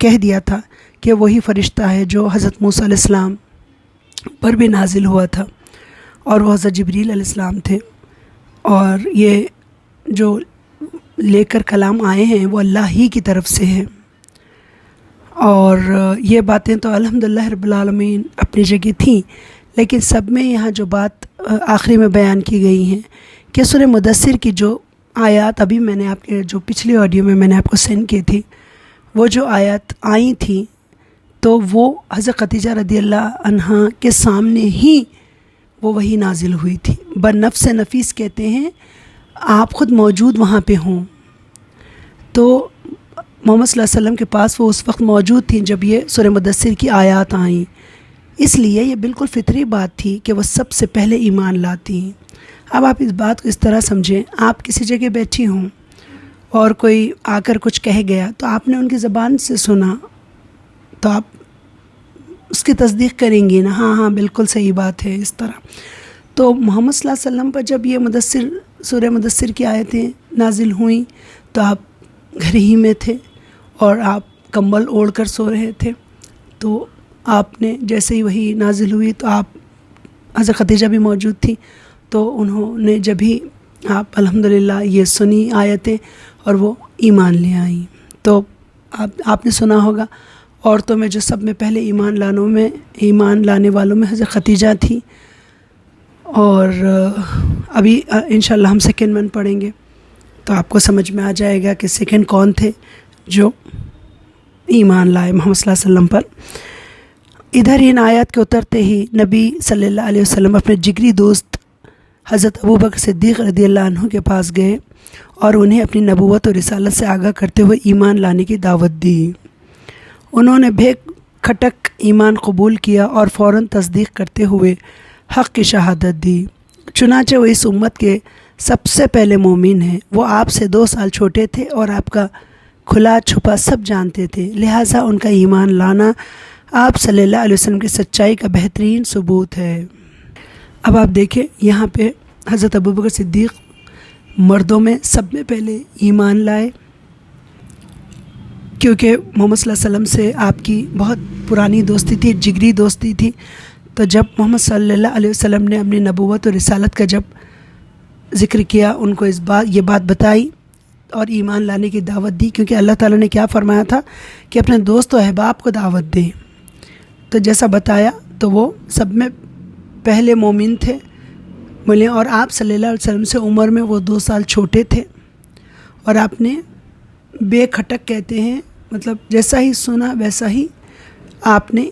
کہہ دیا تھا کہ وہی فرشتہ ہے جو حضرت موسیٰ علیہ السلام پر بھی نازل ہوا تھا، اور وہ حضرت جبریل علیہ السلام تھے، اور یہ جو لے کر کلام آئے ہیں وہ اللہ ہی کی طرف سے ہیں۔ اور یہ باتیں تو الحمدللہ رب العالمین اپنی جگہ تھیں، لیکن سب میں یہاں جو بات آخری میں بیان کی گئی ہیں کہ سورہ مدثر کی جو آیات ابھی میں نے آپ کے جو پچھلی آڈیو میں نے آپ کو سینڈ کی تھی، وہ جو آیات آئی تھیں تو وہ حضرت خدیجہ رضی اللہ عنہا کے سامنے ہی وہ وہی نازل ہوئی تھی۔ بنفس نفیس کہتے ہیں آپ خود موجود وہاں پہ ہوں، تو محمد صلی اللہ علیہ وسلم کے پاس وہ اس وقت موجود تھیں جب یہ سورہ مدثر کی آیات آئیں، اس لیے یہ بالکل فطری بات تھی کہ وہ سب سے پہلے ایمان لاتی ہیں۔ اب آپ اس بات کو اس طرح سمجھیں، آپ کسی جگہ بیٹھی ہوں اور کوئی آ کر کچھ کہہ گیا تو آپ نے ان کی زبان سے سنا تو آپ اس کی تصدیق کریں گی نا، ہاں ہاں بالکل صحیح بات ہے، اس طرح۔ تو محمد صلی اللہ علیہ وسلم پر جب یہ سورہ مدثر کی آیتیں نازل ہوئیں تو آپ گھر ہی میں تھے اور آپ کمبل اوڑھ کر سو رہے تھے، تو آپ نے جیسے ہی وہی نازل ہوئی تو آپ حضرت خدیجہ بھی موجود تھی، تو انہوں نے جب ہی آپ الحمدللہ یہ سنی آیتیں اور وہ ایمان لے آئیں۔ تو آپ نے سنا ہوگا عورتوں میں جو سب میں پہلے ایمان لانے والوں میں حضرت خدیجہ تھی، اور ابھی انشاءاللہ ہم سیکنڈ ون پڑھیں گے تو آپ کو سمجھ میں آ جائے گا کہ سیکنڈ کون تھے جو ایمان لائے محمد صلی اللہ علیہ وسلم پر۔ ادھر ان آیات کے اترتے ہی نبی صلی اللہ علیہ وسلم اپنے جگری دوست حضرت ابوبکر صدیق رضی اللہ عنہ کے پاس گئے اور انہیں اپنی نبوت اور رسالت سے آگاہ کرتے ہوئے ایمان لانے کی دعوت دی۔ انہوں نے بے کھٹک ایمان قبول کیا اور فوراً تصدیق کرتے ہوئے حق کی شہادت دی۔ چنانچہ وہ اس امت کے سب سے پہلے مومن ہیں۔ وہ آپ سے 2 سال چھوٹے تھے اور آپ کا کھلا چھپا سب جانتے تھے، لہٰذا ان کا ایمان لانا آپ صلی اللہ علیہ وسلم کی سچائی کا بہترین ثبوت ہے۔ اب آپ دیکھیں یہاں پہ حضرت ابوبکر صدیق مردوں میں سب میں پہلے ایمان لائے، کیونکہ محمد صلی اللہ علیہ وسلم سے آپ کی بہت پرانی دوستی تھی، جگری دوستی تھی۔ تو جب محمد صلی اللہ علیہ وسلم نے اپنی نبوت اور رسالت کا جب ذکر کیا، ان کو یہ بات بتائی اور ایمان لانے کی دعوت دی، کیونکہ اللہ تعالیٰ نے کیا فرمایا تھا کہ اپنے دوست و احباب کو دعوت دیں، تو جیسا بتایا تو وہ سب میں پہلے مومن تھے بولے، اور آپ صلی اللہ علیہ وسلم سے عمر میں وہ 2 سال چھوٹے تھے، اور آپ نے بے کھٹک کہتے ہیں مطلب جیسا ہی سنا ویسا ہی آپ نے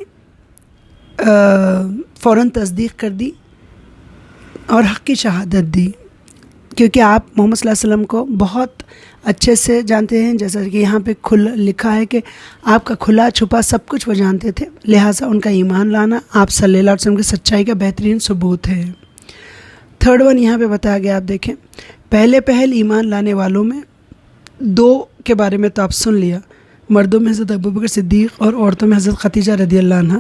فوراً تصدیق کر دی اور حق کی شہادت دی، کیونکہ آپ محمد صلی اللہ علیہ وسلم کو بہت اچھے سے جانتے ہیں، جیسا کہ یہاں پہ لکھا ہے کہ آپ کا کھلا چھپا سب کچھ وہ جانتے تھے، لہٰذا ان کا ایمان لانا آپ صلی اللہ علیہ وسلم کی سچائی کا بہترین ثبوت ہے۔ تھرڈ ون یہاں پہ بتایا گیا، آپ دیکھیں پہل ایمان لانے والوں میں 2 کے بارے میں تو آپ سن لیا، مردوں میں حضرت ابوبکر صدیق اور عورتوں میں حضرت خدیجہ رضی اللہ عنہ۔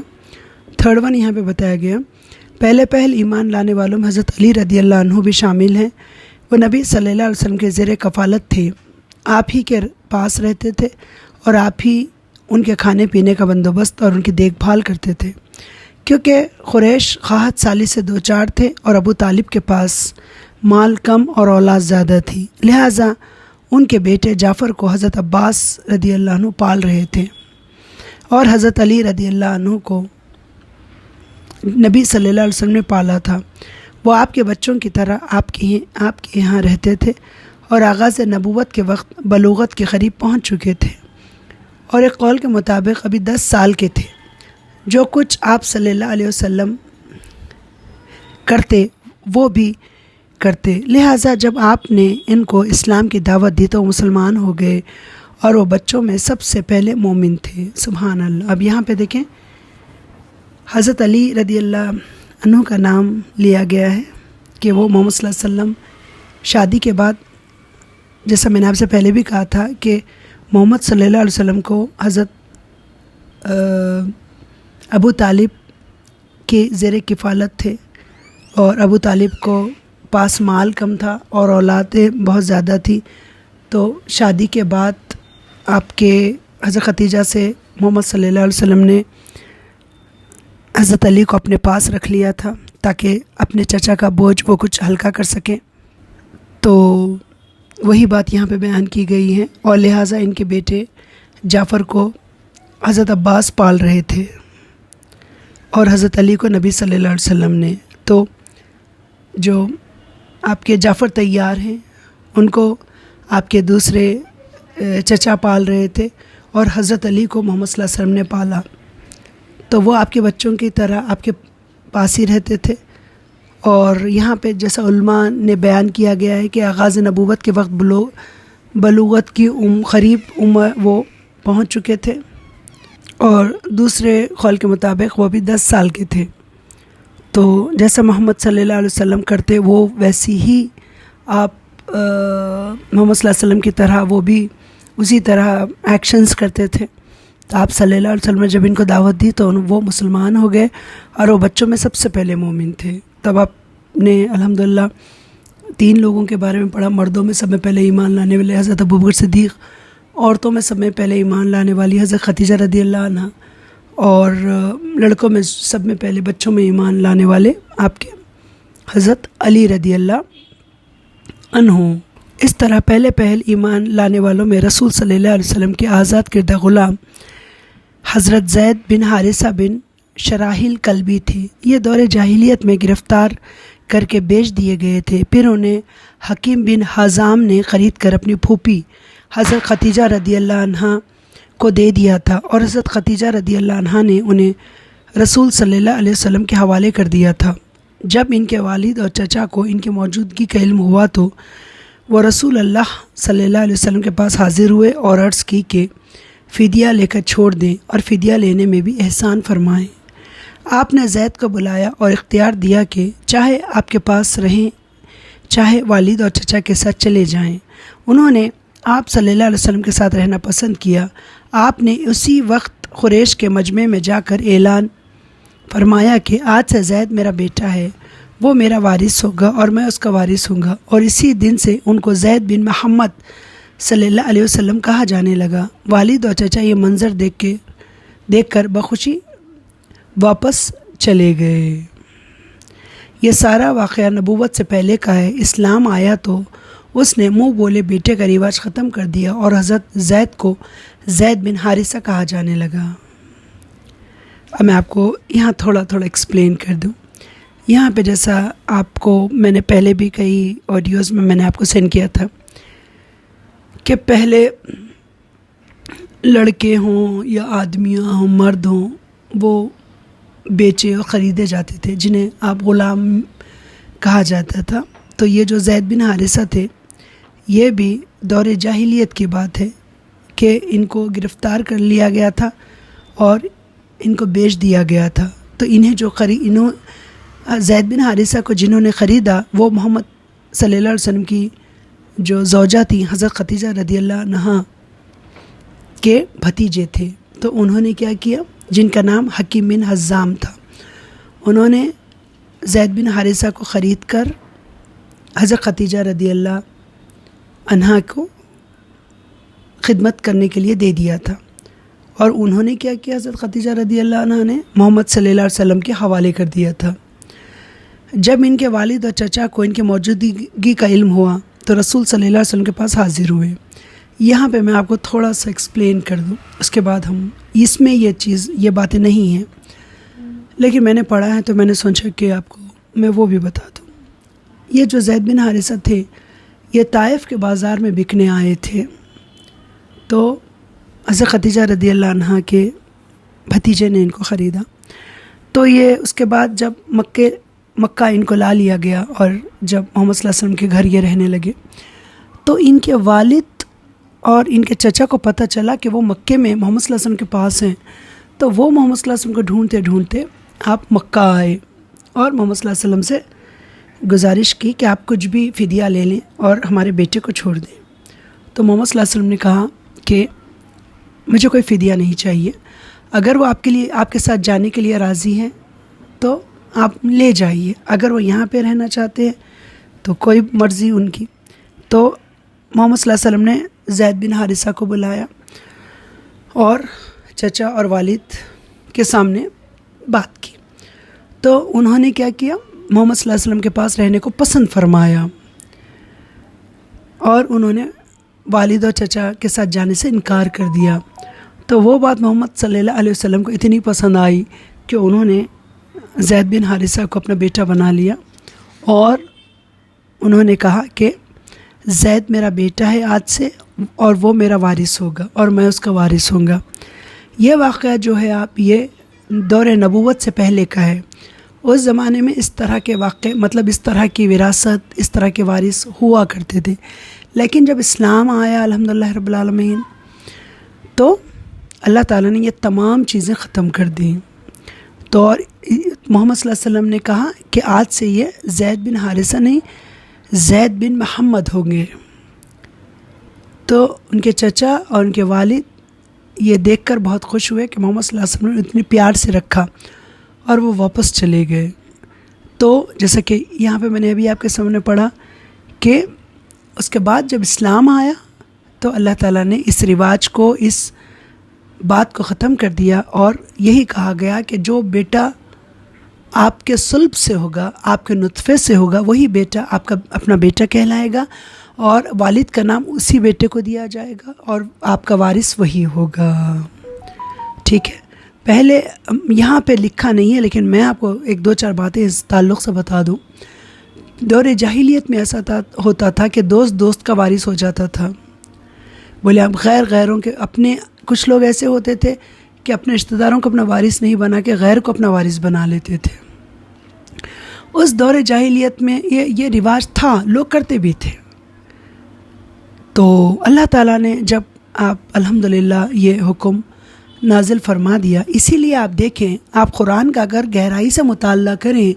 تھرڈ ون یہاں پہ بتایا گیا پہل ایمان لانے والوں میں حضرت علی رضی اللہ عنہ بھی شامل ہیں۔ وہ نبی صلی اللہ علیہ وسلم کے زیر کفالت تھے، آپ ہی کے پاس رہتے تھے اور آپ ہی ان کے کھانے پینے کا بندوبست اور ان کی دیکھ بھال کرتے تھے، کیونکہ قریش قحط سالی سے 2 چار تھے اور ابو طالب کے پاس مال کم اور اولاد زیادہ تھی، لہٰذا ان کے بیٹے جعفر کو حضرت عباس رضی اللہ عنہ پال رہے تھے، اور حضرت علی رضی اللہ عنہ کو نبی صلی اللہ علیہ وسلم نے پالا تھا۔ وہ آپ کے بچوں کی طرح آپ کے یہاں رہتے تھے اور آغاز نبوت کے وقت بلوغت کے قریب پہنچ چکے تھے، اور ایک قول کے مطابق ابھی 10 سال کے تھے۔ جو کچھ آپ صلی اللہ علیہ وسلم کرتے وہ بھی کرتے، لہٰذا جب آپ نے ان کو اسلام کی دعوت دی تو وہ مسلمان ہو گئے، اور وہ بچوں میں سب سے پہلے مومن تھے۔ سبحان اللہ۔ اب یہاں پہ دیکھیں حضرت علی رضی اللہ عنہ کا نام لیا گیا ہے کہ وہ محمد صلی اللہ علیہ وسلم شادی کے بعد، جیسا میں نے آپ سے پہلے بھی کہا تھا کہ محمد صلی اللہ علیہ وسلم کو حضرت ابو طالب کے زیر کفالت تھے، اور ابو طالب کو پاس مال کم تھا اور اولادیں بہت زیادہ تھی، تو شادی کے بعد آپ کے حضرت خدیجہ سے محمد صلی اللہ علیہ وسلم نے حضرت علی کو اپنے پاس رکھ لیا تھا تاکہ اپنے چچا کا بوجھ وہ کچھ ہلکا کر سکیں. تو وہی بات یہاں پہ بیان کی گئی ہے، اور لہٰذا ان کے بیٹے جعفر کو حضرت عباس پال رہے تھے اور حضرت علی کو نبی صلی اللہ علیہ وسلم نے. تو جو آپ کے جعفر طیار ہیں ان کو آپ کے دوسرے چچا پال رہے تھے، اور حضرت علی کو محمد صلی اللہ علیہ وسلم نے پالا. تو وہ آپ کے بچوں کی طرح آپ کے پاس ہی رہتے تھے. اور یہاں پہ جیسا علماء نے بیان کیا گیا ہے کہ آغاز نبوت کے وقت بلوغت کی قریب عمر وہ پہنچ چکے تھے، اور دوسرے قول کے مطابق وہ بھی 10 سال کے تھے. تو جیسا محمد صلی اللہ علیہ وسلم کرتے وہ ویسی ہی آپ محمد صلی اللہ علیہ وسلم کی طرح وہ بھی اسی طرح ایکشنز کرتے تھے. تو آپ صلی اللہ علیہ وسلم نے جب ان کو دعوت دی تو وہ مسلمان ہو گئے، اور وہ بچوں میں سب سے پہلے مومن تھے. تب آپ نے الحمدللہ 3 لوگوں کے بارے میں پڑھا. مردوں میں سب میں پہلے ایمان لانے والے حضرت ابوبکر صدیق، عورتوں میں سب میں پہلے ایمان لانے والی حضرت ختیجہ رضی اللہ عنہ، اور لڑکوں میں سب میں پہلے بچوں میں ایمان لانے والے آپ کے حضرت علی رضی اللہ عنہ. اس طرح پہلے ایمان لانے والوں میں رسول صلی اللہ علیہ وسلم کے آزاد کردہ غلام حضرت زید بن حارثہ بن شراحیل کلبی تھے. یہ دور جاہلیت میں گرفتار کر کے بیچ دیے گئے تھے. پھر انہیں حکیم بن حزام نے خرید کر اپنی پھوپھی حضرت ختیجہ رضی اللہ عنہ کو دے دیا تھا، اور حضرت ختیجہ رضی اللہ عنہ نے انہیں رسول صلی اللہ علیہ وسلم کے حوالے کر دیا تھا. جب ان کے والد اور چچا کو ان کی موجودگی کا علم ہوا تو وہ رسول اللہ صلی اللہ علیہ وسلم کے پاس حاضر ہوئے اور عرض کی کہ فدیہ لے کر چھوڑ دیں، اور فدیہ لینے میں بھی احسان فرمائیں. آپ نے زید کو بلایا اور اختیار دیا کہ چاہے آپ کے پاس رہیں چاہے والد اور چچا کے ساتھ چلے جائیں. انہوں نے آپ صلی اللہ علیہ وسلم کے ساتھ رہنا پسند کیا. آپ نے اسی وقت قریش کے مجمع میں جا کر اعلان فرمایا کہ آج سے زید میرا بیٹا ہے، وہ میرا وارث ہوگا اور میں اس کا وارث ہوں گا. اور اسی دن سے ان کو زید بن محمد صلی اللہ علیہ وسلم کہا جانے لگا. والد اور چچا یہ منظر دیکھ کر بخوشی واپس چلے گئے. یہ سارا واقعہ نبوت سے پہلے کا ہے. اسلام آیا تو اس نے منہ بولے بیٹے کا رواج ختم کر دیا اور حضرت زید کو زید بن حارثہ کہا جانے لگا. اب میں آپ کو یہاں تھوڑا ایکسپلین کر دوں. یہاں پہ جیسا آپ کو میں نے پہلے بھی کئی آڈیوز میں نے آپ کو سینڈ کیا تھا کہ پہلے لڑکے ہوں یا آدمیاں ہوں، مرد ہوں، وہ بیچے اور خریدے جاتے تھے جنہیں آپ غلام کہا جاتا تھا. تو یہ جو زید بن حارثہ تھے یہ بھی دور جاہلیت کی بات ہے کہ ان کو گرفتار کر لیا گیا تھا اور ان کو بیچ دیا گیا تھا. تو انہیں زید بن حارثہ کو جنہوں نے خریدا وہ محمد صلی اللہ علیہ وسلم کی جو زوجہ تھی حضرت ختیجہ رضی اللہ عنہا کے بھتیجے تھے. تو انہوں نے کیا کیا، جن کا نام حکیم بن حزام تھا، انہوں نے زید بن حارثہ کو خرید کر حضرت ختیجہ رضی اللہ عنہا کو خدمت کرنے کے لیے دے دیا تھا. اور انہوں نے کیا کیا، حضرت ختیجہ رضی اللہ عنہا نے محمد صلی اللہ علیہ وسلم کے حوالے کر دیا تھا. جب ان کے والد اور چچا کو ان کے موجودگی کا علم ہوا تو رسول صلی اللہ علیہ وسلم کے پاس حاضر ہوئے. یہاں پہ میں آپ کو تھوڑا سا ایکسپلین کر دوں، اس کے بعد ہم اس میں یہ باتیں نہیں ہیں لیکن میں نے پڑھا ہے تو میں نے سوچا کہ آپ کو میں وہ بھی بتا دوں. یہ جو زید بن حارثہ تھے یہ طائف کے بازار میں بکنے آئے تھے. تو حضرت ختیجہ رضی اللہ عنہا کے بھتیجے نے ان کو خریدا. تو یہ اس کے بعد جب مکہ ان کو لا لیا گیا اور جب محمد صلی اللہ علیہ وسلم کے گھر یہ رہنے لگے تو ان کے والد اور ان کے چچا کو پتہ چلا کہ وہ مکے میں محمد صلی اللہ علیہ وسلم کے پاس ہیں. تو وہ محمد صلی اللہ علیہ وسلم کو ڈھونڈتے آپ مکہ آئے اور محمد صلی اللہ علیہ وسلم سے گزارش کی کہ آپ کچھ بھی فدیہ لے لیں اور ہمارے بیٹے کو چھوڑ دیں. تو محمد صلی اللہ علیہ وسلم نے کہا کہ مجھے کوئی فدیہ نہیں چاہیے، اگر وہ آپ کے ساتھ جانے کے لیے راضی ہیں تو آپ لے جائیے، اگر وہ یہاں پہ رہنا چاہتے ہیں تو کوئی مرضی ان کی. تو محمد صلی اللہ علیہ وسلم نے زید بن حارثہ کو بلایا اور چچا اور والد کے سامنے بات کی، تو انہوں نے کیا کیا، محمد صلی اللہ علیہ وسلم کے پاس رہنے کو پسند فرمایا، اور انہوں نے والد اور چچا کے ساتھ جانے سے انکار کر دیا۔ تو وہ بات محمد صلی اللہ علیہ وسلم کو اتنی پسند آئی کہ انہوں نے زید بن حارثہ کو اپنا بیٹا بنا لیا، اور انہوں نے کہا کہ زید میرا بیٹا ہے آج سے، اور وہ میرا وارث ہوگا اور میں اس کا وارث ہوں گا۔ یہ واقعہ جو ہے آپ یہ دور نبوت سے پہلے کا ہے۔ اس زمانے میں اس طرح کے واقع، مطلب اس طرح کی وراثت، اس طرح کے وارث ہوا کرتے تھے، لیکن جب اسلام آیا الحمدللہ رب العالمین تو اللہ تعالیٰ نے یہ تمام چیزیں ختم کر دیں۔ تو اور محمد صلی اللہ علیہ وسلم نے کہا کہ آج سے یہ زید بن حارثہ نہیں، زید بن محمد ہوں گے۔ تو ان کے چچا اور ان کے والد یہ دیکھ کر بہت خوش ہوئے کہ محمد صلی اللہ علیہ وسلم نے اتنی پیار سے رکھا، اور وہ واپس چلے گئے۔ تو جیسا کہ یہاں پہ میں نے ابھی آپ کے سامنے پڑھا کہ اس کے بعد جب اسلام آیا تو اللہ تعالیٰ نے اس رواج کو، اس بات کو ختم کر دیا، اور یہی کہا گیا کہ جو بیٹا آپ کے صلب سے ہوگا، آپ کے نطفے سے ہوگا، وہی بیٹا آپ کا اپنا بیٹا کہلائے گا، اور والد کا نام اسی بیٹے کو دیا جائے گا، اور آپ کا وارث وہی ہوگا۔ ٹھیک ہے، پہلے یہاں پہ لکھا نہیں ہے لیکن میں آپ کو ایک دو چار باتیں اس تعلق سے بتا دوں۔ دور جاہلیت میں ایسا ہوتا تھا کہ دوست دوست کا وارث ہو جاتا تھا۔ بولے اب غیروں کے، اپنے کچھ لوگ ایسے ہوتے تھے کہ اپنے رشتہ داروں کو اپنا وارث نہیں بنا کے غیر کو اپنا وارث بنا لیتے تھے۔ اس دور جاہلیت میں یہ رواج تھا، لوگ کرتے بھی تھے۔ تو اللہ تعالیٰ نے جب آپ الحمدللہ یہ حکم نازل فرما دیا، اسی لیے آپ دیکھیں، آپ قرآن کا اگر گہرائی سے مطالعہ کریں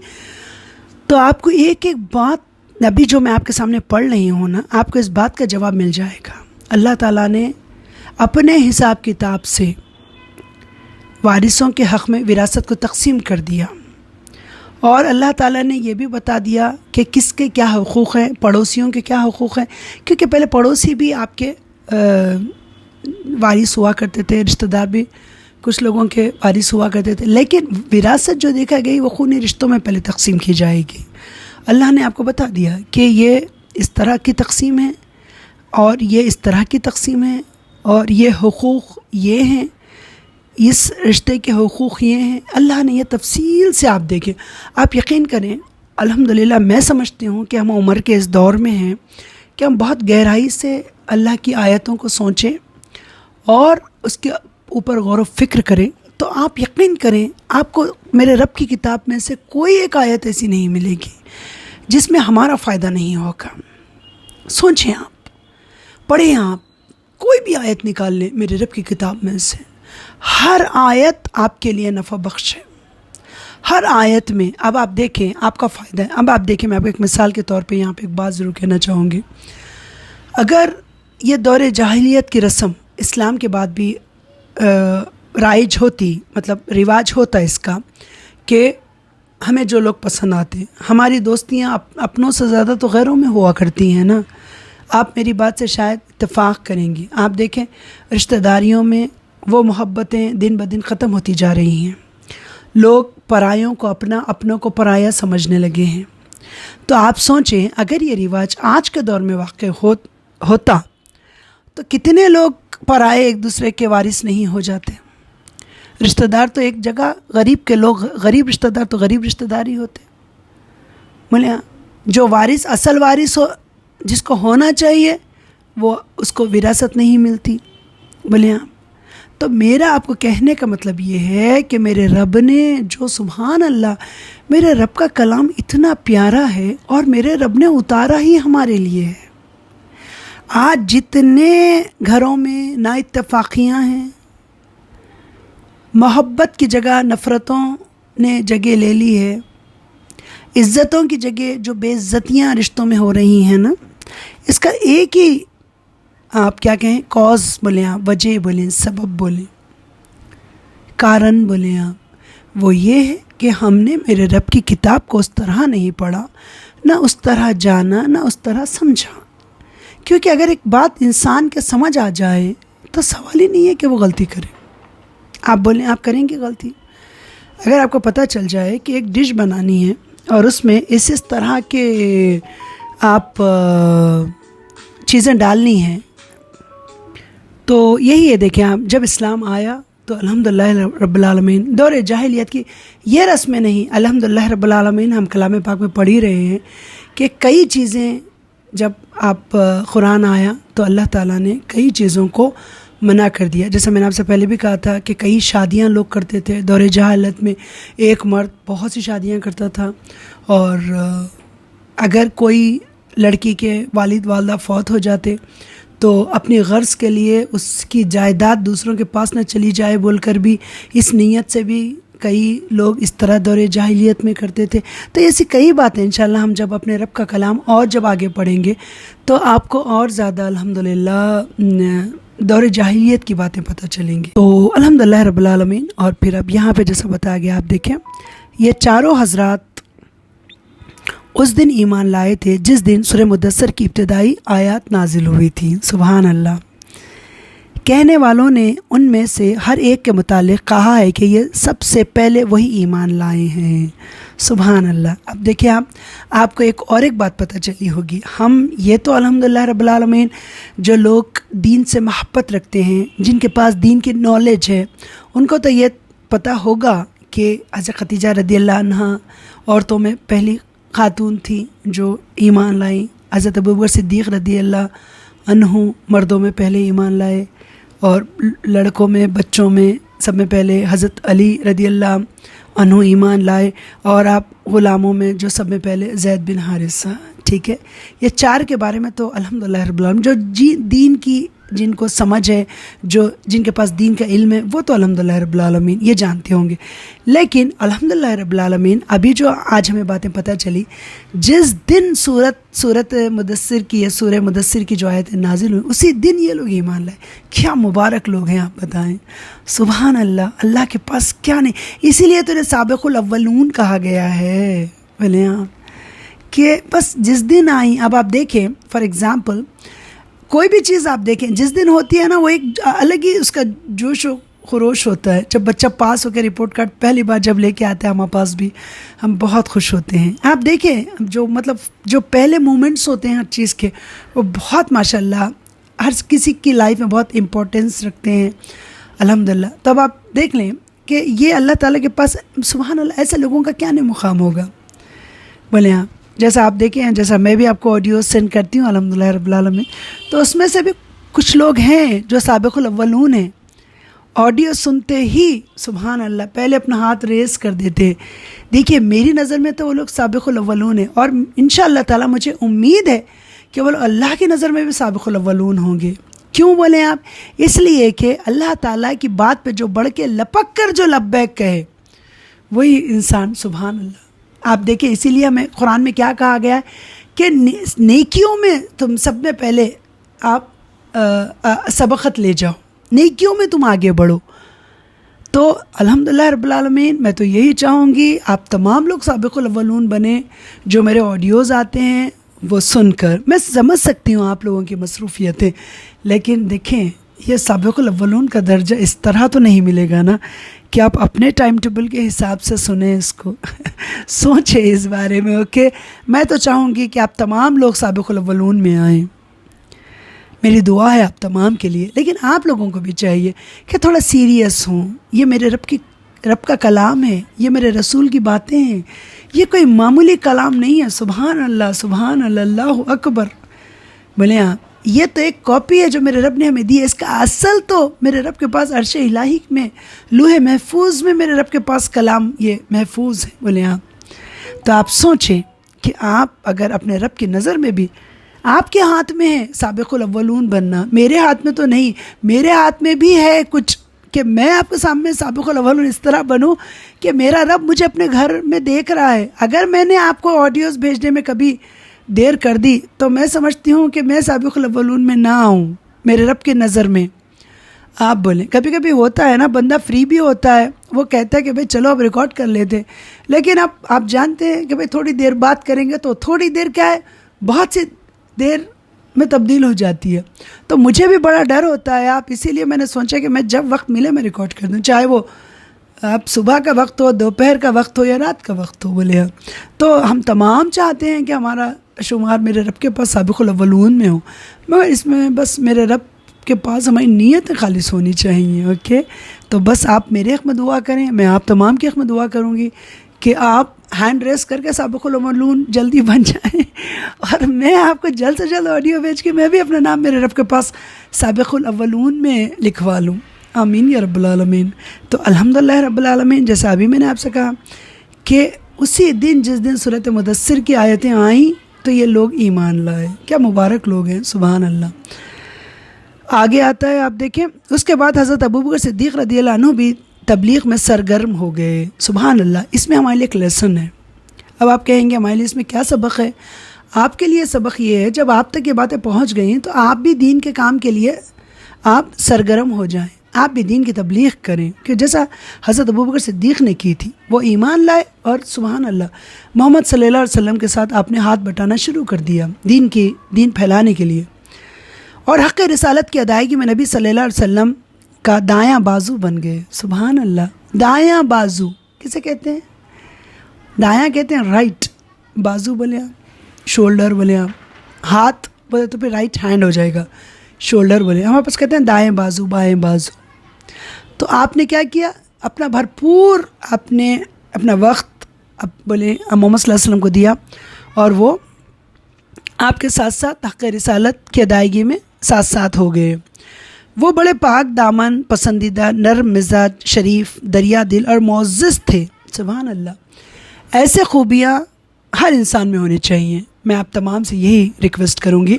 تو آپ کو ایک ایک بات ابھی جو میں آپ کے سامنے پڑھ رہی ہوں نا، آپ کو اس بات کا جواب مل جائے گا۔ اللہ تعالیٰ نے اپنے حساب کتاب سے وارثوں کے حق میں وراثت کو تقسیم کر دیا، اور اللہ تعالیٰ نے یہ بھی بتا دیا کہ کس کے کیا حقوق ہیں، پڑوسیوں کے کیا حقوق ہیں، کیونکہ پہلے پڑوسی بھی آپ کے وارث ہوا کرتے تھے، رشتہ دار بھی کچھ لوگوں کے وارث ہوا کرتے تھے، لیکن وراثت جو دیکھا گئی وہ خونی رشتوں میں پہلے تقسیم کی جائے گی۔ اللہ نے آپ کو بتا دیا کہ یہ اس طرح کی تقسیم ہے، اور یہ اس طرح کی تقسیم ہے، اور یہ حقوق یہ ہیں، اس رشتے کے حقوق یہ ہیں۔ اللہ نے یہ تفصیل سے آپ دیکھیں، آپ یقین کریں الحمدللہ میں سمجھتی ہوں کہ ہم عمر کے اس دور میں ہیں کہ ہم بہت گہرائی سے اللہ کی آیتوں کو سوچیں اور اس کے اوپر غور و فکر کریں، تو آپ یقین کریں آپ کو میرے رب کی کتاب میں سے کوئی ایک آیت ایسی نہیں ملے گی جس میں ہمارا فائدہ نہیں ہوگا۔ سوچیں، آپ پڑھیں، آپ کوئی بھی آیت نکال لیں میرے رب کی کتاب میں سے، ہر آیت آپ کے لیے نفع بخش ہے، ہر آیت میں۔ اب آپ دیکھیں آپ کا فائدہ ہے۔ اب آپ دیکھیں، میں آپ کو ایک مثال کے طور پہ یہاں پہ ایک بات ضرور کہنا چاہوں گی۔ اگر یہ دور جاہلیت کی رسم اسلام کے بعد بھی رائج ہوتی، مطلب رواج ہوتا اس کا کہ ہمیں جو لوگ پسند آتے، ہماری دوستیاں اپنوں سے زیادہ تو غیروں میں ہوا کرتی ہیں نا، آپ میری بات سے شاید اتفاق کریں گی۔ آپ دیکھیں رشتہ داریوں میں وہ محبتیں دن بدن ختم ہوتی جا رہی ہیں، لوگ پرایوں کو اپنا، اپنوں کو پرایا سمجھنے لگے ہیں۔ تو آپ سوچیں اگر یہ رواج آج کے دور میں واقع ہوتا تو کتنے لوگ پرائے ایک دوسرے کے وارث نہیں ہو جاتے۔ رشتہ دار تو ایک جگہ، غریب کے لوگ، غریب رشتہ دار تو غریب رشتہ دار ہی ہوتے۔ بولے جو وارث، اصل وارث ہو جس کو ہونا چاہیے، وہ اس کو وراثت نہیں ملتی۔ بولے تو میرا آپ کو کہنے کا مطلب یہ ہے کہ میرے رب نے جو، سبحان اللہ، میرے رب کا کلام اتنا پیارا ہے اور میرے رب نے اتارا ہی ہمارے لیے ہے۔ آج جتنے گھروں میں نا اتفاقیاں ہیں، محبت کی جگہ نفرتوں نے جگہ لے لی ہے، عزتوں کی جگہ جو بے عزتیاں رشتوں میں ہو رہی ہیں نا، اس کا ایک ہی آپ کیا کہیں، کاز بولیں، آپ وجہ بولیں، سبب بولیں، کارن بولیں آپ، وہ یہ ہے کہ ہم نے میرے رب کی کتاب کو اس طرح نہیں پڑھا، نہ اس طرح جانا، نہ اس طرح سمجھا۔ کیونکہ اگر ایک بات انسان کے سمجھ آ جائے تو سوال ہی نہیں ہے کہ وہ غلطی کرے۔ آپ بولیں آپ کریں گے غلطی؟ اگر آپ کو پتہ چل جائے کہ ایک ڈش بنانی ہے اور اس میں اس طرح کے آپ چیزیں ڈالنی ہیں، تو یہی ہے دیکھیں آپ، جب اسلام آیا تو الحمدللہ رب العالمین، دور جاہلیت کی یہ رسمیں نہیں، الحمدللہ رب العالمین ہم کلام پاک میں پڑھ ہی رہے ہیں کہ کئی چیزیں جب آپ قرآن آیا تو اللہ تعالیٰ نے کئی چیزوں کو منع کر دیا. جیسے میں نے آپ سے پہلے بھی کہا تھا کہ کئی شادیاں لوگ کرتے تھے دور جہالت میں، ایک مرد بہت سی شادیاں کرتا تھا، اور اگر کوئی لڑکی کے والد والدہ فوت ہو جاتے تو اپنی غرض کے لیے اس کی جائیداد دوسروں کے پاس نہ چلی جائے بول کر بھی، اس نیت سے بھی کئی لوگ اس طرح دور جاہلیت میں کرتے تھے. تو ایسی کئی باتیں انشاءاللہ ہم جب اپنے رب کا کلام اور جب آگے پڑھیں گے تو آپ کو اور زیادہ الحمدللہ دور جاہلیت کی باتیں پتہ چلیں گی. تو الحمدللہ رب العالمین. اور پھر اب یہاں پہ جیسا بتایا گیا آپ دیکھیں، یہ چاروں حضرات اس دن ایمان لائے تھے جس دن سورہ مدثر کی ابتدائی آیات نازل ہوئی تھی. سبحان اللہ. کہنے والوں نے ان میں سے ہر ایک کے متعلق کہا ہے کہ یہ سب سے پہلے وہی ایمان لائے ہیں. سبحان اللہ. اب دیکھیں آپ کو ایک بات پتہ چلی ہوگی، ہم یہ تو الحمدللہ رب العالمین جو لوگ دین سے محبت رکھتے ہیں، جن کے پاس دین کی نالج ہے، ان کو تو یہ پتہ ہوگا کہ حضرت خدیجہ رضی اللہ عنہ عورتوں میں پہلی خاتون تھی جو ایمان لائیں. حضرت ابوبکر صدیق رضی اللہ عنہ مردوں میں پہلے ایمان لائے، اور لڑکوں میں بچوں میں سب میں پہلے حضرت علی رضی اللہ عنہ ایمان لائے، اور آپ غلاموں میں جو سب میں پہلے زید بن حارثہ. ٹھیک ہے، یہ چار کے بارے میں تو الحمدللہ رب العالمین جو دین کی جن کو سمجھ ہے، جن کے پاس دین کا علم ہے، وہ تو الحمدللہ رب العالمین یہ جانتے ہوں گے. لیکن الحمدللہ رب العالمین ابھی جو آج ہمیں باتیں پتہ چلی، جس دن سورت مدثر کی یا سورہ مدثر کی جو آیت نازل ہوئی اسی دن یہ لوگ ایمان لائے. کیا مبارک لوگ ہیں آپ بتائیں. سبحان اللہ. اللہ کے پاس کیا نہیں. اسی لیے تو انہیں سابق الاولون کہا گیا ہے. بولے کہ بس جس دن آئیں. اب آپ دیکھیں فار ایگزامپل کوئی بھی چیز آپ دیکھیں جس دن ہوتی ہے نا، وہ ایک الگ ہی اس کا جوش و خروش ہوتا ہے. جب بچہ پاس ہو کے رپورٹ کارڈ پہلی بار جب لے کے آتا ہے ہمارے پاس بھی ہم بہت خوش ہوتے ہیں. آپ دیکھیں جو پہلے مومنٹس ہوتے ہیں ہر چیز کے، وہ بہت ماشاءاللہ ہر کسی کی لائف میں بہت امپورٹنس رکھتے ہیں الحمدللہ. تب آپ دیکھ لیں کہ یہ اللہ تعالیٰ کے پاس سبحان اللہ ایسے لوگوں کا کیا نہیں مقام ہوگا. بولے آپ جیسا آپ دیکھیں، جیسا میں بھی آپ کو آڈیو سینڈ کرتی ہوں الحمدللہ رب العالمین، تو اس میں سے بھی کچھ لوگ ہیں جو سابق الاولون ہیں. آڈیو سنتے ہی سبحان اللہ پہلے اپنا ہاتھ ریز کر دیتے. دیکھیے میری نظر میں تو وہ لوگ سابق الاولون ہیں، اور انشاءاللہ تعالیٰ مجھے امید ہے کہ وہ اللہ کی نظر میں بھی سابق الاولون ہوں گے. کیوں بولیں آپ؟ اس لیے کہ اللہ تعالیٰ کی بات پہ جو بڑھ کے لپک کر جو لبیک کہے وہی انسان. سبحان اللہ. آپ دیکھیں اسی لیے ہمیں قرآن میں کیا کہا گیا ہے کہ نیکیوں میں تم سب میں پہلے آپ سبقت لے جاؤ، نیکیوں میں تم آگے بڑھو. تو الحمدللہ رب العالمین میں تو یہی چاہوں گی آپ تمام لوگ سابق الاولون بنیں. جو میرے آڈیوز آتے ہیں وہ سن کر میں سمجھ سکتی ہوں آپ لوگوں کی مصروفیتیں، لیکن دیکھیں یہ سابق الاولون کا درجہ اس طرح تو نہیں ملے گا نا کہ آپ اپنے ٹائم ٹیبل کے حساب سے سنیں اس کو. سوچیں اس بارے میں. اوکے، میں تو چاہوں گی کہ آپ تمام لوگ سابق الاولون میں آئیں. میری دعا ہے آپ تمام کے لیے. لیکن آپ لوگوں کو بھی چاہیے کہ تھوڑا سیریس ہوں. یہ میرے رب کا کلام ہے، یہ میرے رسول کی باتیں ہیں، یہ کوئی معمولی کلام نہیں ہے. سبحان اللہ سبحان اللہ اللہ اکبر. بولے آپ یہ تو ایک کاپی ہے جو میرے رب نے ہمیں دی ہے. اس کا اصل تو میرے رب کے پاس عرش الہی میں لوح محفوظ میں میرے رب کے پاس کلام یہ محفوظ ہے. بولے آپ تو آپ سوچیں کہ آپ اگر اپنے رب کی نظر میں بھی آپ کے ہاتھ میں ہے سابق الاولون بننا، میرے ہاتھ میں تو نہیں. میرے ہاتھ میں بھی ہے کچھ کہ میں آپ کے سامنے سابق الاولون اس طرح بنوں کہ میرا رب مجھے اپنے گھر میں دیکھ رہا ہے. اگر میں نے آپ کو آڈیوز بھیجنے میں کبھی دیر کر دی تو میں سمجھتی ہوں کہ میں سابق الاولون میں نہ آؤں میرے رب کی نظر میں. آپ بولیں کبھی کبھی ہوتا ہے نا، بندہ فری بھی ہوتا ہے، وہ کہتا ہے کہ بھائی چلو اب ریکارڈ کر لیتے، لیکن اب آپ جانتے ہیں کہ بھائی تھوڑی دیر بات کریں گے تو تھوڑی دیر کیا ہے، بہت سی دیر میں تبدیل ہو جاتی ہے. تو مجھے بھی بڑا ڈر ہوتا ہے آپ، اسی لیے میں نے سوچا کہ میں جب وقت ملے میں ریکارڈ کر دوں، چاہے وہ آپ صبح کا وقت ہو، دوپہر کا وقت ہو یا رات کا وقت ہو. بولے تو ہم تمام چاہتے ہیں کہ ہمارا شمار میرے رب کے پاس سابق الاولون میں ہو، مگر اس میں بس میرے رب کے پاس ہماری نیت خالص ہونی چاہیے. اوکے، تو بس آپ میرے حق میں دعا کریں، میں آپ تمام کے حق میں دعا کروں گی کہ آپ ہینڈ ریس کر کے سابق الاولون جلدی بن جائیں اور میں آپ کو جلد سے جلد آڈیو بھیج کے میں بھی اپنا نام میرے رب کے پاس سابق الاولون میں لکھوا لوں. آمین یا رب العالمین. تو الحمدللہ رب العالمین، جیسا ابھی میں نے آپ سے کہا کہ اسی دن جس دن سورۃ مدثر کی آیتیں آئیں تو یہ لوگ ایمان لائے. کیا مبارک لوگ ہیں، سبحان اللہ. آگے آتا ہے، آپ دیکھیں، اس کے بعد حضرت ابوبکر صدیق رضی اللہ عنہ بھی تبلیغ میں سرگرم ہو گئے. سبحان اللہ. اس میں ہمارے لیے ایک لیسن ہے. اب آپ کہیں گے ہمارے لیے اس میں کیا سبق ہے؟ آپ کے لیے سبق یہ ہے، جب آپ تک یہ باتیں پہنچ گئی ہیں تو آپ بھی دین کے کام کے لیے آپ سرگرم ہو جائیں، آپ بھی دین کی تبلیغ کریں، کہ جیسا حضرت ابوبکر صدیق نے کی تھی. وہ ایمان لائے اور سبحان اللہ محمد صلی اللہ علیہ وسلم کے ساتھ آپ نے ہاتھ بٹانا شروع کر دیا دین پھیلانے کے لیے، اور حق رسالت کی ادائیگی میں نبی صلی اللہ علیہ وسلم کا دایاں بازو بن گئے. سبحان اللہ. دایاں بازو کسے کہتے ہیں؟ دایاں کہتے ہیں رائٹ، بازو بولے آپ، شولڈر بولے آپ، ہاتھ بولے تو پھر رائٹ ہینڈ ہو جائے گا، شولڈر بولے. ہمارے پاس کہتے ہیں دائیں بازو، بائیں بازو. تو آپ نے کیا کیا؟ اپنا بھرپور آپ نے اپنا وقت بولے محمد صلی اللہ علیہ وسلم کو دیا، اور وہ آپ کے ساتھ ساتھ حق رسالت کی ادائیگی میں ساتھ ساتھ ہو گئے. وہ بڑے پاک دامن، پسندیدہ، نرم مزاج، شریف، دریا دل اور معزز تھے. سبحان اللہ. ایسے خوبیاں ہر انسان میں ہونی چاہیے. میں آپ تمام سے یہی ریکویسٹ کروں گی،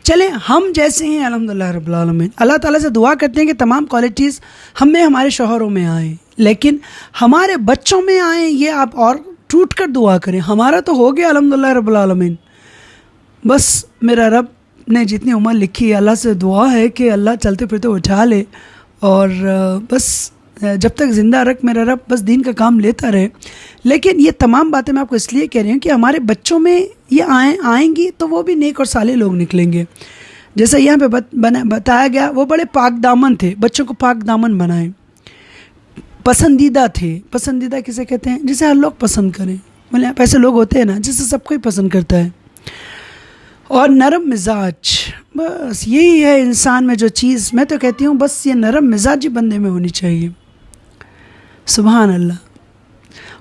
چلیں ہم جیسے ہیں الحمدللہ رب العالمین، اللہ تعالیٰ سے دعا کرتے ہیں کہ تمام کوالٹیز ہم میں، ہمارے شوہروں میں آئیں، لیکن ہمارے بچوں میں آئیں. یہ آپ اور ٹوٹ کر دعا کریں. ہمارا تو ہو گیا الحمدللہ رب العالمین. بس میرا رب نے جتنی عمر لکھی ہے، اللہ سے دعا ہے کہ اللہ چلتے پھرتے اٹھا لے، اور بس جب تک زندہ رکھ میرا رب، بس دین کا کام لیتا رہے. لیکن یہ تمام باتیں میں آپ کو اس لیے کہہ رہی ہوں کہ ہمارے بچوں میں یہ آئیں گی تو وہ بھی نیک اور صالح لوگ نکلیں گے. جیسا یہاں پہ بتایا گیا، وہ بڑے پاک دامن تھے. بچوں کو پاک دامن بنائیں. پسندیدہ تھے. پسندیدہ کسے کہتے ہیں؟ جسے ہر لوگ پسند کریں. بولے آپ ایسے لوگ ہوتے ہیں نا جسے سب کوئی پسند کرتا ہے. اور نرم مزاج، بس یہی ہے انسان میں جو چیز، میں تو کہتی ہوں بس یہ نرم مزاجی بندے میں ہونی چاہیے. سبحان اللہ.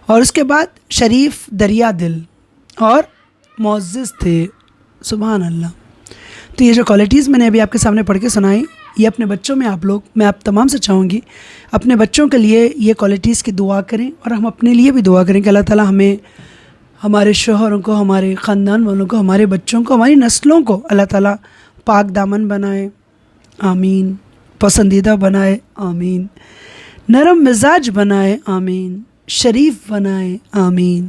اور اس کے بعد شریف، دریا دل اور معزز تھے. سبحان اللہ. تو یہ جو کوالٹیز میں نے ابھی آپ کے سامنے پڑھ کے سنائی، یہ اپنے بچوں میں میں آپ تمام سے چاہوں گی اپنے بچوں کے لیے یہ کوالٹیز کی دعا کریں، اور ہم اپنے لیے بھی دعا کریں کہ اللہ تعالیٰ ہمیں، ہمارے شوہروں کو، ہمارے خاندان والوں کو، ہمارے بچوں کو، ہماری نسلوں کو اللہ تعالیٰ پاک دامن بنائے. آمین. پسندیدہ بنائے. آمین. نرم مزاج بنائے. آمین. شریف بنائے. آمین.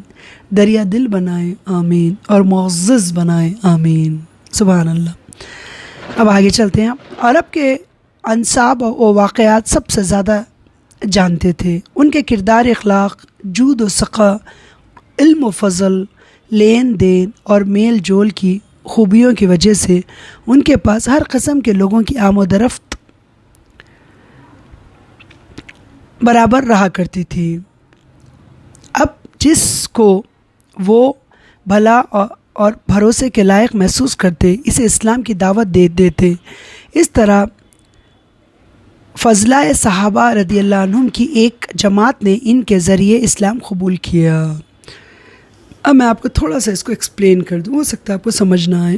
دریا دل بنائے. آمین. اور معزز بنائے. آمین. سبحان اللہ. اب آگے چلتے ہیں. عرب کے انساب و واقعات سب سے زیادہ جانتے تھے. ان کے کردار، اخلاق، جود و سخا، علم و فضل، لین دین اور میل جول کی خوبیوں کی وجہ سے ان کے پاس ہر قسم کے لوگوں کی آمد و رفت برابر رہا کرتی تھی. اب جس کو وہ بھلا اور بھروسے کے لائق محسوس کرتے، اسے اسلام کی دعوت دے دیتے. اس طرح فضلائے صحابہ رضی اللہ عنہم کی ایک جماعت نے ان کے ذریعے اسلام قبول کیا. اب میں آپ کو تھوڑا سا اس کو ایکسپلین کر دوں، ہو سکتا ہے آپ کو سمجھ نہ آئے.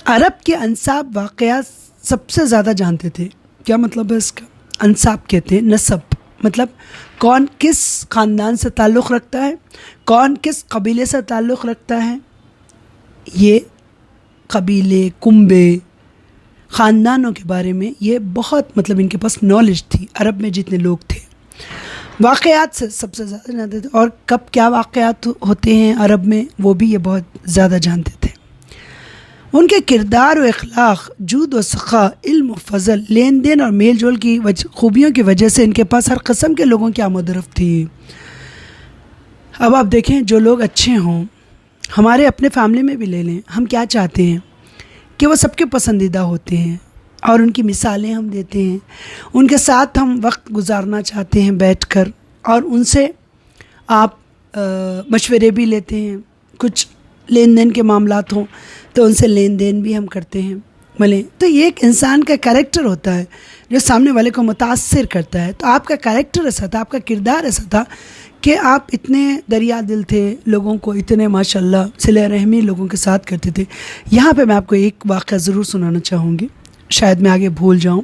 عرب کے انساب واقعات سب سے زیادہ جانتے تھے. کیا مطلب ہے اس کا؟ انساب کہتے ہیں نسب، مطلب کون کس خاندان سے تعلق رکھتا ہے، کون کس قبیلے سے تعلق رکھتا ہے. یہ قبیلے، کنبے، خاندانوں کے بارے میں یہ بہت مطلب ان کے پاس نالج تھی. عرب میں جتنے لوگ تھے واقعات سے سب سے زیادہ جانتے تھے، اور کب کیا واقعات ہوتے ہیں عرب میں وہ بھی یہ بہت زیادہ جانتے تھے. ان کے کردار و اخلاق، جود و سخا، علم و فضل، لین دین اور میل جول کی خوبیوں کی وجہ سے ان کے پاس ہر قسم کے لوگوں کی آمد و رفت تھی. اب آپ دیکھیں جو لوگ اچھے ہوں، ہمارے اپنے فیملی میں بھی لے لیں، ہم کیا چاہتے ہیں کہ وہ سب کے پسندیدہ ہوتے ہیں اور ان کی مثالیں ہم دیتے ہیں، ان کے ساتھ ہم وقت گزارنا چاہتے ہیں بیٹھ کر، اور ان سے آپ مشورے بھی لیتے ہیں، کچھ لین دین کے معاملات ہوں تو ان سے لین دین بھی ہم کرتے ہیں بولے، تو یہ ایک انسان کا کریکٹر ہوتا ہے جو سامنے والے کو متاثر کرتا ہے۔ تو آپ کا کریکٹر ایسا تھا، آپ کا کردار ایسا تھا کہ آپ اتنے دریا دل تھے، لوگوں کو اتنے ماشاءاللہ صلہ رحمی لوگوں کے ساتھ کرتے تھے۔ یہاں پہ میں آپ کو ایک واقعہ ضرور سنانا چاہوں گی، شاید میں آگے بھول جاؤں۔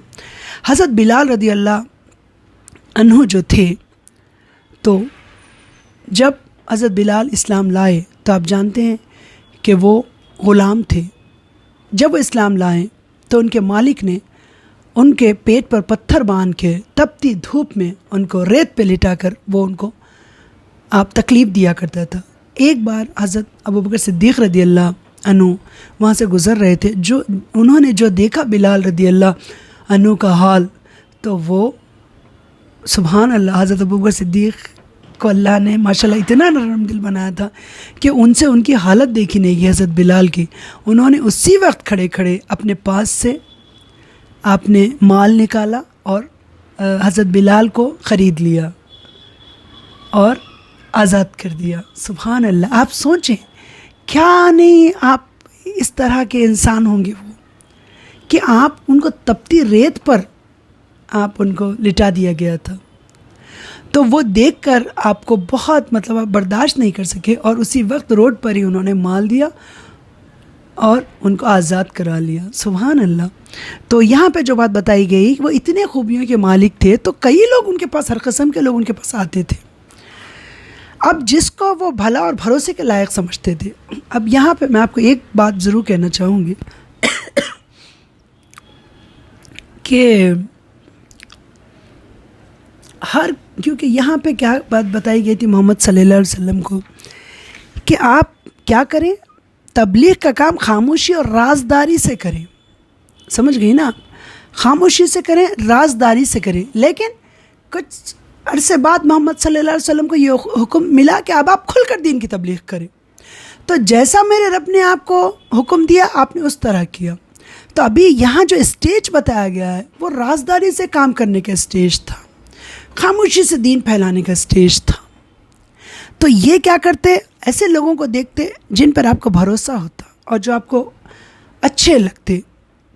حضرت بلال رضی اللہ عنہ جو تھے، تو جب حضرت بلال اسلام لائے تو آپ جانتے ہیں کہ وہ غلام تھے۔ جب وہ اسلام لائے تو ان کے مالک نے ان کے پیٹ پر پتھر باندھ کے تپتی دھوپ میں ان کو ریت پہ لٹا کر وہ ان کو آپ تکلیف دیا کرتا تھا۔ ایک بار حضرت ابوبکر صدیق رضی اللہ عنہ وہاں سے گزر رہے تھے، انہوں نے جو دیکھا بلال رضی اللہ عنہ کا حال، تو وہ سبحان اللہ، حضرت ابوبکر صدیق کو اللہ نے ماشاءاللہ اتنا نرم دل بنایا تھا کہ ان سے ان کی حالت دیکھی نہیں گئی حضرت بلال کی۔ انہوں نے اسی وقت کھڑے کھڑے اپنے پاس سے آپ نے مال نکالا اور حضرت بلال کو خرید لیا اور آزاد کر دیا۔ سبحان اللہ، آپ سوچیں کیا نہیں آپ اس طرح کے انسان ہوں گے وہ، کہ آپ ان کو تپتی ریت پر آپ ان کو لٹا دیا گیا تھا۔ تو وہ دیکھ کر آپ کو بہت آپ برداشت نہیں کر سکے، اور اسی وقت روڈ پر ہی انہوں نے مال دیا اور ان کو آزاد کرا لیا۔ سبحان اللہ۔ تو یہاں پہ جو بات بتائی گئی، وہ اتنے خوبیوں کے مالک تھے، تو کئی لوگ ان کے پاس، ہر قسم کے لوگ ان کے پاس آتے تھے۔ اب جس کو وہ بھلا اور بھروسے کے لائق سمجھتے تھے۔ اب یہاں پہ میں آپ کو ایک بات ضرور کہنا چاہوں گی کہ کیونکہ یہاں پہ کیا بات بتائی گئی تھی محمد صلی اللہ علیہ وسلم کو، کہ آپ کیا کریں، تبلیغ کا کام خاموشی اور رازداری سے کریں۔ سمجھ گئی نا؟ خاموشی سے کریں، رازداری سے کریں۔ لیکن کچھ عرصے بعد محمد صلی اللہ علیہ وسلم کو یہ حکم ملا کہ اب آپ کھل کر دین کی تبلیغ کریں۔ تو جیسا میرے رب نے آپ کو حکم دیا، آپ نے اس طرح کیا۔ تو ابھی یہاں جو اسٹیج بتایا گیا ہے وہ رازداری سے کام کرنے کا اسٹیج تھا، خاموشی سے دین پھیلانے کا اسٹیج تھا۔ تو یہ کیا کرتے، ایسے لوگوں کو دیکھتے جن پر آپ کو بھروسہ ہوتا اور جو آپ کو اچھے لگتے،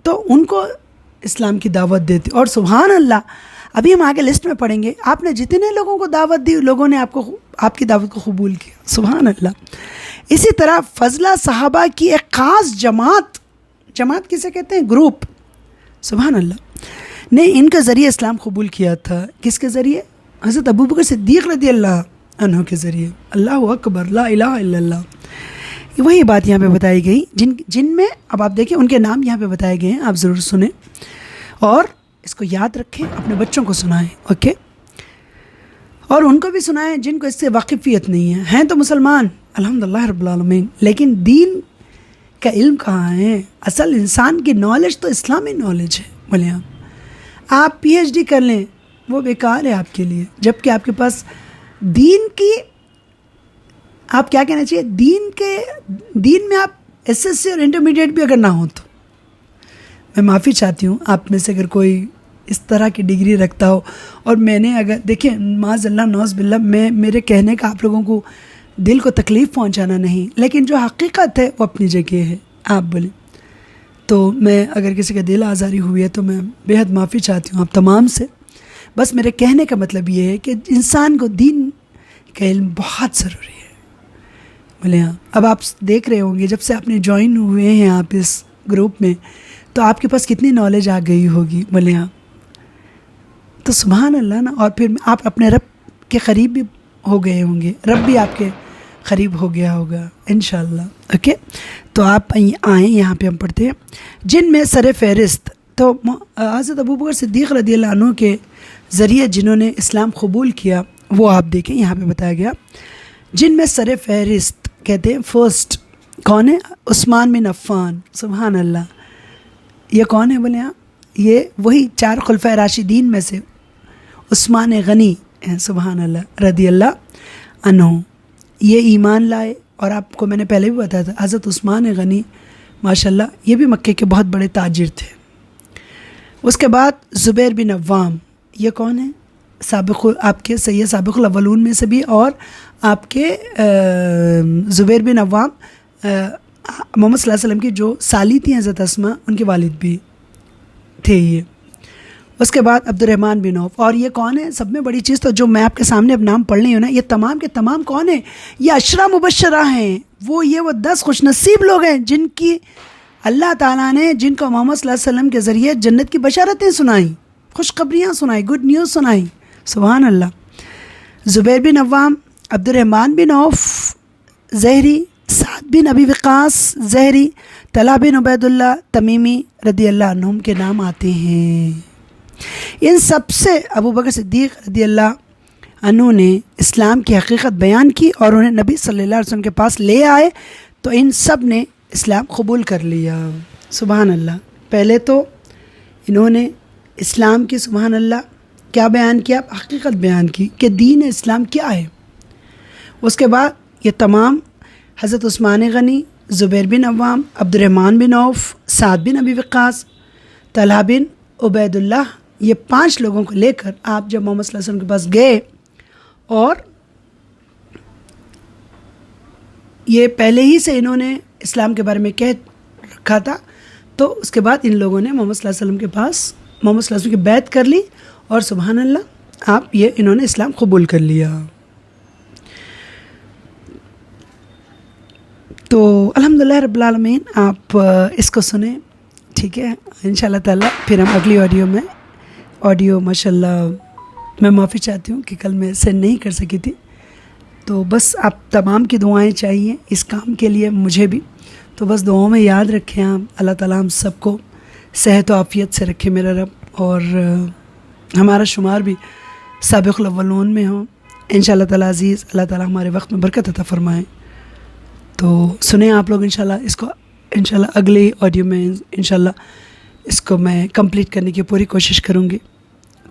تو ان کو اسلام کی دعوت دیتے۔ اور سبحان اللہ، ابھی ہم آگے لسٹ میں پڑھیں گے، آپ نے جتنے لوگوں کو دعوت دی، لوگوں نے آپ کی دعوت کو قبول کیا۔ سبحان اللہ۔ اسی طرح فضلہ صحابہ کی ایک خاص جماعت کسے کہتے ہیں؟ گروپ، سبحان اللہ، نے ان کے ذریعے اسلام قبول کیا تھا۔ کس کے ذریعے؟ حضرت ابوبکر صدیق رضی اللہ عنہ کے ذریعے۔ اللہ اکبر، لا الہ الا اللہ۔ وہی بات یہاں پہ بتائی گئی جن میں اب آپ دیکھیں ان کے نام یہاں پہ بتائے گئے ہیں، آپ ضرور سنیں اور اس کو یاد رکھیں، اپنے بچوں کو سنائیں، اوکے؟ اور ان کو بھی سنائیں جن کو اس سے واقفیت نہیں ہے، ہیں تو مسلمان الحمدللہ رب العالمین، لیکن دین کا علم کہاں ہے؟ اصل انسان کی نالج تو اسلامی نالج ہے۔ بولے آپ پی ایچ ڈی کر لیں، وہ بیکار ہے آپ کے لیے، جبکہ آپ کے پاس دین کی، آپ کیا کہنا چاہیے، دین میں آپ ایس ایس سی اور انٹرمیڈیٹ بھی اگر نہ ہوں تو میں معافی چاہتی ہوں آپ میں سے اگر کوئی اس طرح کی ڈگری رکھتا ہو، اور میں نے اگر دیکھیں معاذ اللہ نعوذ باللہ، میرے کہنے کا آپ لوگوں کو دل کو تکلیف پہنچانا نہیں، لیکن جو حقیقت ہے وہ اپنی جگہ ہے۔ آپ بولیں تو میں اگر کسی کا دل آزاری ہوئی ہے تو میں بےحد معافی چاہتی ہوں آپ تمام سے۔ بس میرے کہنے کا مطلب یہ ہے کہ انسان کو دین کا علم بہت ضروری ہے۔ بولے ہاں، اب آپ دیکھ رہے ہوں گے جب سے آپ نے جوائن ہوئے ہیں آپ اس گروپ میں، تو آپ کے پاس کتنی نالج آ گئی ہوگی۔ بولے ہاں، تو سبحان اللہ نا۔ اور پھر آپ اپنے رب کے قریب بھی ہو گئے ہوں گے، رب بھی آپ کے قریب ہو گیا ہوگا انشاءاللہ، اوکے؟ تو آپ آئیں، یہاں پہ ہم پڑھتے ہیں جن میں سر فہرست، تو حضرت ابوبکر صدیق رضی اللہ عنہ کے ذریعے جنہوں نے اسلام قبول کیا، وہ آپ دیکھیں یہاں پہ بتایا گیا، جن میں سر فہرست کہتے ہیں فرسٹ کون ہے؟ عثمان بن عفان۔ سبحان اللہ، یہ کون ہے؟ بولے آپ، یہ وہی 4 خلفۂ راشدین میں سے عثمان غنی ہیں، سبحان اللہ رضی اللہ عنہ۔ یہ ایمان لائے اور آپ کو میں نے پہلے بھی بتایا تھا حضرت عثمان غنی ماشاءاللہ یہ بھی مکے کے بہت بڑے تاجر تھے. اس کے بعد زبیر بن عوام، یہ کون ہے؟ آپ کے سید سابق الاولون میں سے بھی، اور آپ کے زبیر بن عوام محمد صلی اللہ علیہ وسلم کی جو سالی تھیں حضرت اسماء، ان کے والد بھی تھے یہ. اس کے بعد عبد الرحمن بن عوف، اور یہ کون ہے؟ سب میں بڑی چیز تو جو میں آپ کے سامنے اب نام پڑھ رہی ہوں نا، یہ تمام کے تمام کون ہیں؟ یہ عشرہ مبشرہ ہیں. وہ 10 خوش نصیب لوگ ہیں جن کی اللہ تعالیٰ نے، جن کو محمد صلی اللہ علیہ وسلم کے ذریعے جنت کی بشارتیں سنائیں، خوشخبریاں سنائیں، گڈ نیوز سنائیں. سبحان اللہ. زبیر بن عوام، عبد الرحمن بن عوف زہری، سعد بن ابی وقاص زہری، طلحہ بن عبید اللہ تمیمی رضی اللہ عنہم کے نام آتے ہیں. ان سب سے ابو بکر صدیق رضی اللہ عنہ نے اسلام کی حقیقت بیان کی اور انہیں نبی صلی اللہ علیہ وسلم کے پاس لے آئے تو ان سب نے اسلام قبول کر لیا. سبحان اللہ. پہلے تو انہوں نے اسلام کی سبحان اللہ کیا بیان کیا؟ حقیقت بیان کی کہ دین اسلام کیا ہے. اس کے بعد یہ تمام حضرت عثمان غنی، زبیر بن عوام، عبد الرحمن بن عوف، سعد بن ابی وقاص، طلحہ بن عبید اللہ، یہ 5 لوگوں کو لے کر آپ جب محمد صلی اللہ علیہ وسلم کے پاس گئے، اور یہ پہلے ہی سے انہوں نے اسلام کے بارے میں کہہ رکھا تھا، تو اس کے بعد ان لوگوں نے محمد صلی اللہ علیہ وسلم کے پاس محمد صلی اللہ علیہ وسلم کی بیعت کر لی اور سبحان اللہ انہوں نے اسلام قبول کر لیا. تو الحمدللہ رب العالمین آپ اس کو سنیں، ٹھیک ہے. انشاءاللہ تعالیٰ پھر ہم اگلی آڈیو ماشاءاللہ میں معافی چاہتی ہوں کہ کل میں سینڈ نہیں کر سکی تھی. تو بس آپ تمام کی دعائیں چاہیے اس کام کے لیے، مجھے بھی. تو بس دعاؤں میں یاد رکھیں آپ. اللہ تعالیٰ ہم سب کو صحت و عافیت سے رکھے میرا رب، اور ہمارا شمار بھی سابق الاولون میں ہوں انشاءاللہ تعالیٰ عزیز. اللہ تعالیٰ ہمارے وقت میں برکت عطا فرمائے. تو سنیں آپ لوگ انشاءاللہ اس کو، انشاءاللہ اگلی آڈیو میں انشاءاللہ اس کو میں کمپلیٹ کرنے کی پوری کوشش کروں گی.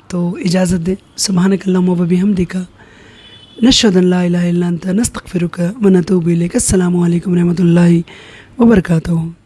تو اجازت دیں. سبحانک اللہم و بحمدک، نشہد ان لا الہ الا انت، نستغفرک و نتوب الیک. السلام علیکم ورحمۃ اللہ وبرکاتہ.